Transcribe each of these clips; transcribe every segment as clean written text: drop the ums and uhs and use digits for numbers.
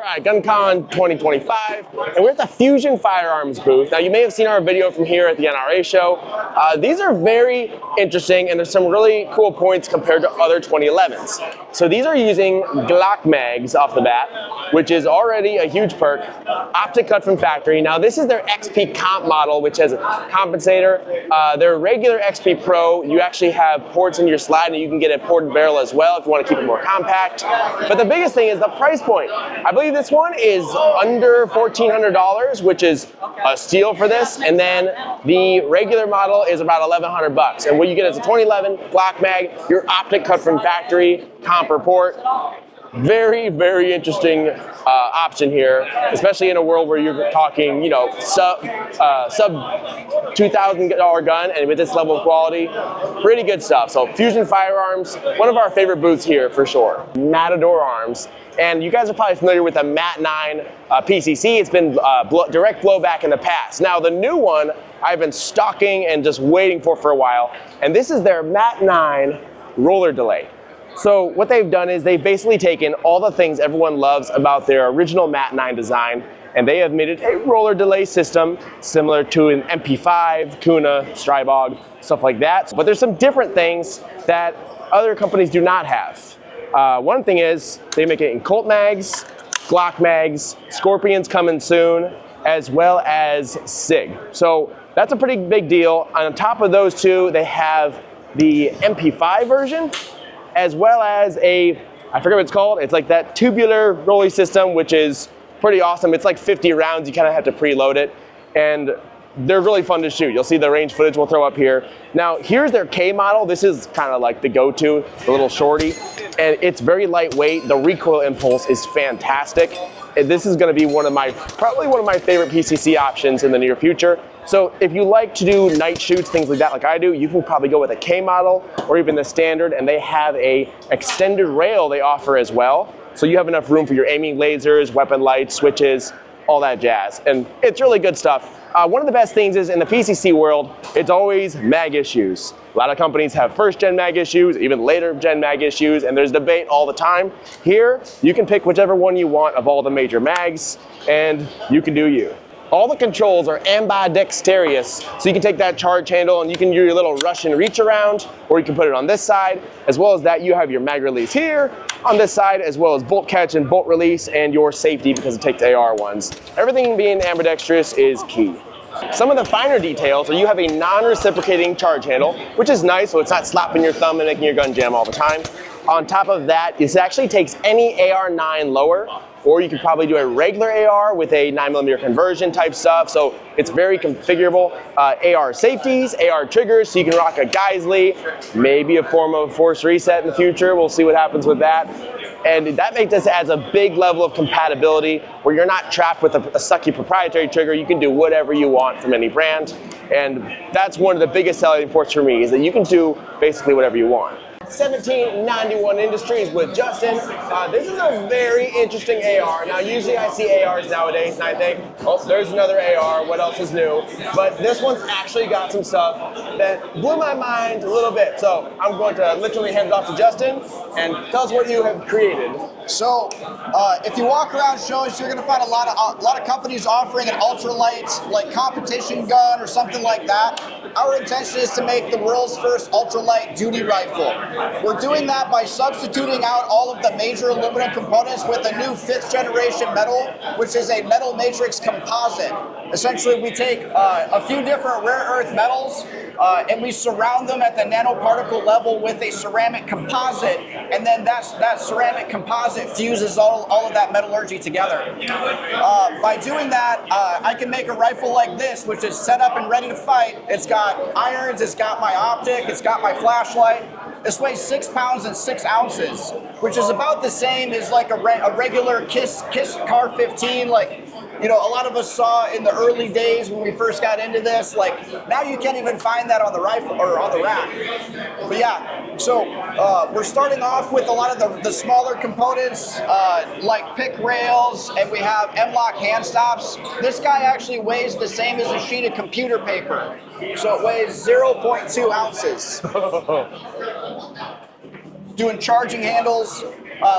right, GUNCON 2025, and we're at the Fusion Firearms booth. Now, you may have seen our video from here at the NRA show. These are very interesting, and there's some really cool points compared to other 2011s. So these are using Glock mags off the bat, which is already a huge perk. Optic cut from factory. Now, this is their XP Comp model, which has a compensator. Their regular XP Pro, you actually have ports in your slide, and you can get a ported barrel as well if you want to keep it more compact. But the biggest thing is the price point. I believe this one is under $1,400, which is a steal for this. And then the regular model is about $1,100. And what you get is a 2011 Glock mag, your optic cut from factory, comp report. Very, very interesting option here, especially in a world where you're talking, you know, sub $2,000 gun, and with this level of quality, pretty good stuff. So Fusion Firearms, one of our favorite booths here for sure. Matador Arms, and you guys are probably familiar with the Mat 9 PCC. It's been direct blowback in the past. Now the new one I've been stalking and just waiting for a while, and this is their Mat 9 roller delay. So what they've done is they've basically taken all the things everyone loves about their original Mat 9 design, and they have made it a roller delay system similar to an MP5, Kuna, Strybog, stuff like that. But there's some different things that other companies do not have. One thing is they make it in Colt mags, Glock mags, Scorpions coming soon, as well as SIG. So that's a pretty big deal. On top of those two, they have the MP5 version, as well as I forget what it's called. It's like that tubular rolling system, which is pretty awesome. It's like 50 rounds. You kind of have to preload it. And they're really fun to shoot. You'll see the range footage we'll throw up here. Now, here's their K model. This is kind of like the go-to, the little shorty. And it's very lightweight. The recoil impulse is fantastic. And this is gonna be probably one of my favorite PCC options in the near future. So if you like to do night shoots, things like that like I do, you can probably go with a K model or even the standard, and they have a extended rail they offer as well. So you have enough room for your aiming lasers, weapon lights, switches, all that jazz. And it's really good stuff. One of the best things is in the PCC world, it's always mag issues. A lot of companies have first gen mag issues, even later gen mag issues, and there's debate all the time. Here, you can pick whichever one you want of all the major mags, and you can do you. All the controls are ambidextrous, so you can take that charge handle and you can do your little rush and reach around, or you can put it on this side. As well as that, you have your mag release here on this side, as well as bolt catch and bolt release, and your safety because it takes AR ones. Everything being ambidextrous is key. Some of the finer details are you have a non-reciprocating charge handle, which is nice, so it's not slapping your thumb and making your gun jam all the time. On top of that, this actually takes any AR9 lower, or you could probably do a regular AR with a 9mm conversion type stuff, so it's very configurable. AR safeties, AR triggers, so you can rock a Geisley, maybe a form of force reset in the future. We'll see what happens with that. And that makes this adds a big level of compatibility where you're not trapped with a sucky proprietary trigger. You can do whatever you want from any brand. And that's one of the biggest selling points for me, is that you can do basically whatever you want. 1791 Industries with Justin. This is a very interesting AR. Now, usually I see ARs nowadays and I think, oh, there's another AR, what else is new? But this one's actually got some stuff that blew my mind a little bit. So I'm going to literally hand it off to Justin and tell us what you have created. So, if you walk around shows, you're going to find a lot of companies offering an ultralight, like competition gun or something like that. Our intention is to make the world's first ultralight duty rifle. We're doing that by substituting out all of the major aluminum components with a new 5th generation metal, which is a metal matrix composite. Essentially, we take a few different rare earth metals and we surround them at the nanoparticle level with a ceramic composite, and then that ceramic composite fuses all of that metallurgy together. By doing that, I can make a rifle like this, which is set up and ready to fight. It's got irons, it's got my optic, it's got my flashlight. This weighs 6 pounds and 6 ounces, which is about the same as like a regular KISS Car 15. Like, you know, a lot of us saw in the early days when we first got into this. Like, now you can't even find that on the rifle or on the rack. But yeah, so we're starting off with a lot of the smaller components, like pick rails, and we have M-LOK hand stops. This guy actually weighs the same as a sheet of computer paper. So it weighs 0.2 ounces. Doing charging handles,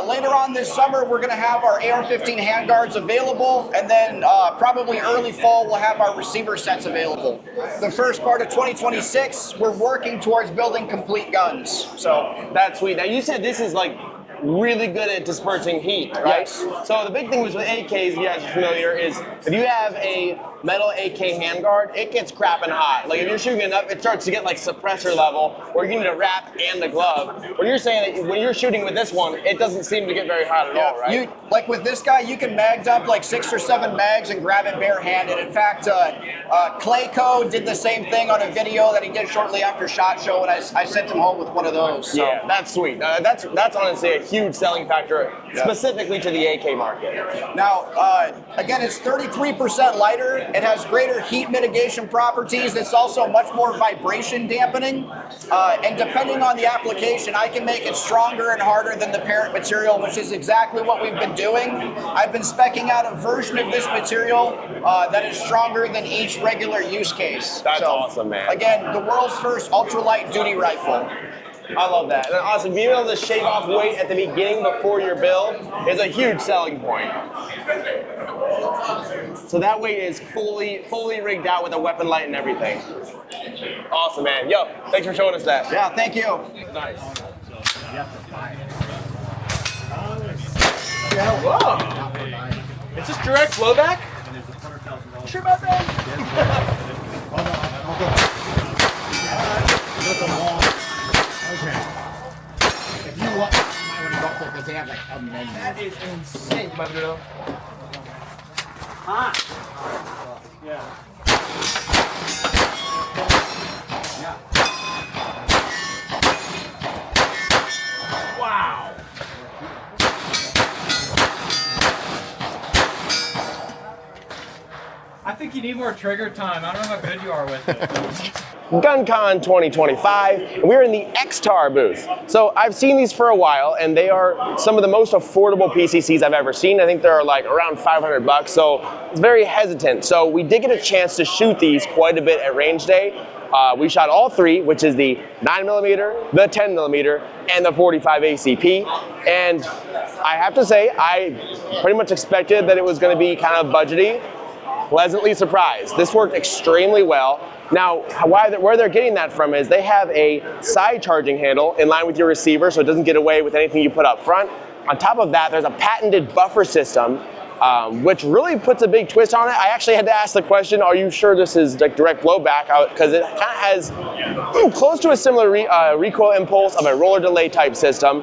Later on this summer, we're going to have our AR-15 handguards available, and then probably early fall, we'll have our receiver sets available. The first part of 2026, we're working towards building complete guns. So that's sweet. Now you said this is like really good at dispersing heat, right? Yes. So the big thing with AKs, if you guys are familiar, is if you have a metal AK handguard, it gets crapping hot. Like if you're shooting it up, it starts to get like suppressor level, or you need a wrap and a glove. When you're saying that when you're shooting with this one, it doesn't seem to get very hot at all, right? Like with this guy, you can mag dump like 6 or 7 mags and grab it barehanded. In fact, Clayco did the same thing on a video that he did shortly after SHOT Show, and I sent him home with one of those. So. Yeah, that's sweet. That's honestly a huge selling factor, specifically to the AK market. Now, again, it's 33% lighter. It has greater heat mitigation properties. It's also much more vibration dampening. And depending on the application, I can make it stronger and harder than the parent material, which is exactly what we've been doing. I've been speccing out a version of this material that is stronger than each regular use case. That's awesome, man. Again, the world's first ultralight duty rifle. I love that. And awesome, being able to shave off weight at the beginning before your build is a huge selling point. So that weight is fully rigged out with a weapon light and everything. Awesome, man. Yo, thanks for showing us that. Yeah, thank you. Nice. Whoa. Is this direct blowback? Sure about that? Okay. If you want, you might want to go for because they have like a menu. That is insane. You might do it. Hot. Yeah. Wow. I think you need more trigger time. I don't know how good you are with it. GUNCON 2025, and we're in the XTAR booth. So I've seen these for a while, and they are some of the most affordable PCCs I've ever seen. I think they're like around 500 bucks, so it's very hesitant. So we did get a chance to shoot these quite a bit at range day. We shot all three, which is the 9mm, the 10mm, and the 45 ACP. And I have to say, I pretty much expected that it was going to be kind of budgety. Pleasantly surprised. This worked extremely well. Now, where they're getting that from is they have a side charging handle in line with your receiver, so it doesn't get away with anything you put up front. On top of that, there's a patented buffer system, which really puts a big twist on it. I actually had to ask the question, are you sure this is like direct blowback? Because it kind of has close to a similar recoil impulse of a roller delay type system.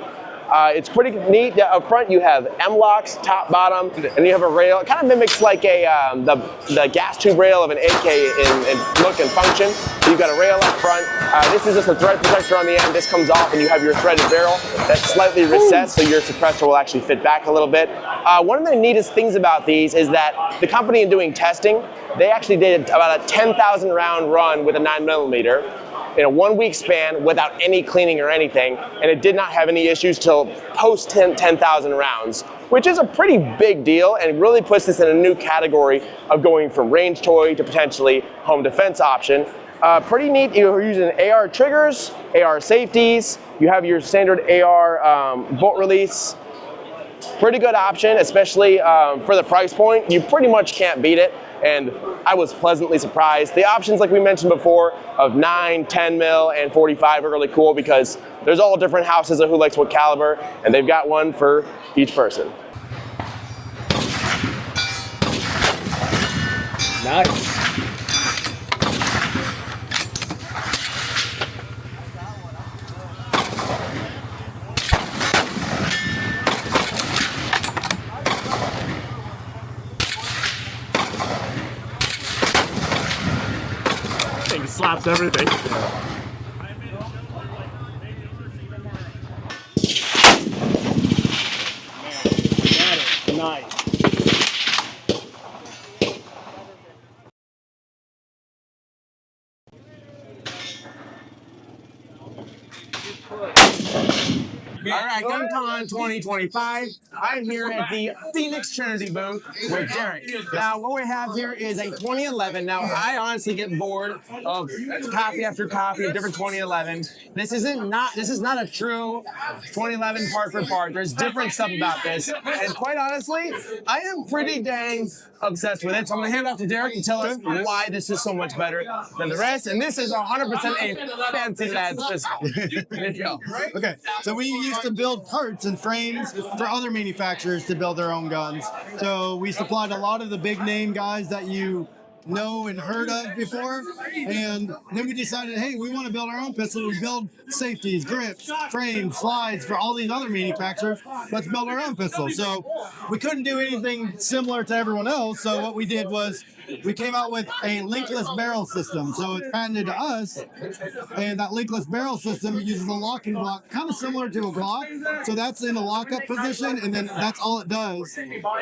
It's pretty neat. Up front you have M-locks, top, bottom, and you have a rail. It kind of mimics like the gas tube rail of an AK in look and function. So you've got a rail up front. This is just a thread protector on the end. This comes off and you have your threaded barrel that's slightly recessed, so your suppressor will actually fit back a little bit. One of the neatest things about these is that the company in doing testing, they actually did about a 10,000 round run with a 9mm. In a 1 week span without any cleaning or anything, and it did not have any issues till post 10,000 rounds, which is a pretty big deal and really puts this in a new category of going from range toy to potentially home defense option. Pretty neat. You're using AR triggers, AR safeties, you have your standard AR bolt release. Pretty good option, especially for the price point. You pretty much can't beat it. And I was pleasantly surprised. The options, like we mentioned before, of 9, 10 mil, and 45 are really cool because there's all different houses of who likes what caliber, and they've got one for each person. Nice. Slaps everything. Nice. right, GUNCON 2025. I'm here at the Phoenix Trinity booth with Derek. Now, what we have here is a 2011. Now, I honestly get bored of copy after copy of different 2011. This is not a true 2011 part for part. There's different stuff about this, and quite honestly, I am pretty dang obsessed with it. So I'm gonna hand it off to Derek and tell us why this is so much better than the rest. And this is 100% a fancy lad's pistol. Here you go. Okay, so we used to build parts and frames for other manufacturers to build their own guns. So we supplied a lot of the big name guys that you know and heard of before, and then we decided, hey, we want to build our own pistol. We build safeties, grips, frames, slides for all these other manufacturers. Let's build our own pistol. So we couldn't do anything similar to everyone else, so what we did was we came out with a linkless barrel system. So it's patented to us, and that linkless barrel system uses a locking block, kind of similar to a Glock. So that's in a lockup position, and then that's all it does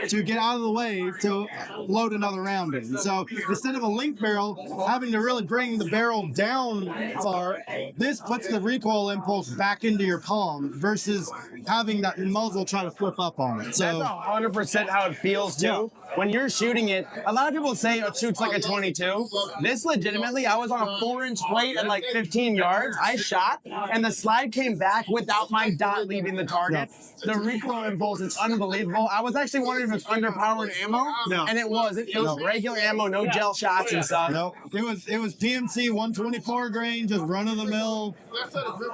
to get out of the way to load another round in. So instead of a link barrel having to really bring the barrel down far, this puts the recoil impulse back into your palm versus having that muzzle try to flip up on it. So that's 100% how it feels too. Yeah. When you're shooting it, a lot of people say it shoots like a 22. This legitimately, I was on a 4-inch plate at like 15 yards. I shot, and the slide came back without my dot leaving the target. The recoil impulse is unbelievable. I was actually wondering if it's underpowered ammo, and it wasn't. It was regular ammo, no gel shots and stuff. No, it was PMC 124 grain, just run of the mill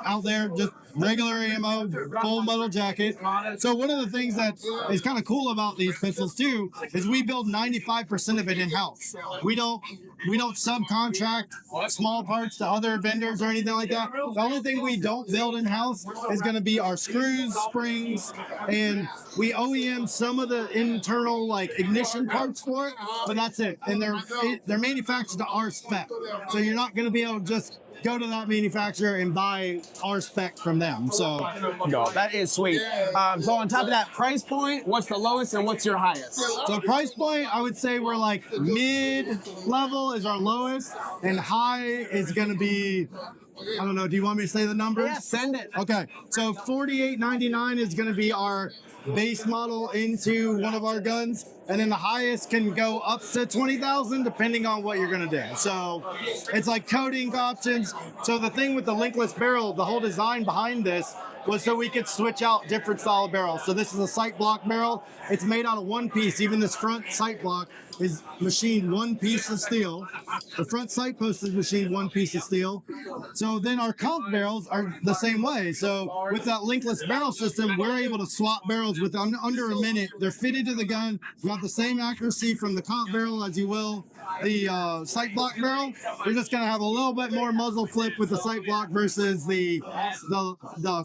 out there, just regular ammo, full metal jacket. So one of the things that is kind of cool about these pistols too is we build 95% of it in house. We don't subcontract small parts to other vendors or anything like that. The only thing we don't build in house is going to be our screws, springs, and we OEM some of the internal like ignition parts for it, but that's it. And they're manufactured to our spec, so you're not going to be able to just go to that manufacturer and buy our spec from them. So that is sweet. So on top of that price point, what's the lowest and what's your highest? So price point, I would say we're like mid-level is our lowest, and high is going to be, I don't know, do you want me to say the numbers? Yeah, send it. Okay, so $48.99 is going to be our base model into one of our guns, and then the highest can go up to $20,000 depending on what you're going to do. So it's like coating options. So the thing with the linkless barrel, the whole design behind this was so we could switch out different style barrels. So this is a sight block barrel. It's made out of one piece. Even this front sight block is machined one piece of steel. The front sight post is machined one piece of steel. So then our comp barrels are the same way. So with that linkless barrel system, we're able to swap barrels with under a minute. They're fitted to the gun. You got the same accuracy from the comp barrel as you will the sight block barrel. You're just gonna have a little bit more muzzle flip with the sight block versus the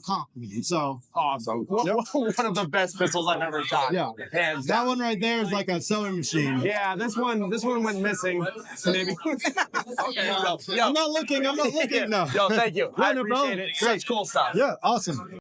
comp. So awesome. One of the best pistols I've ever shot. Yeah, and that one right there is like a sewing machine. Yeah, this one went missing. Maybe. Okay. I'm not looking. No. Yo, thank you. I appreciate it. Such cool stuff. Yeah, awesome.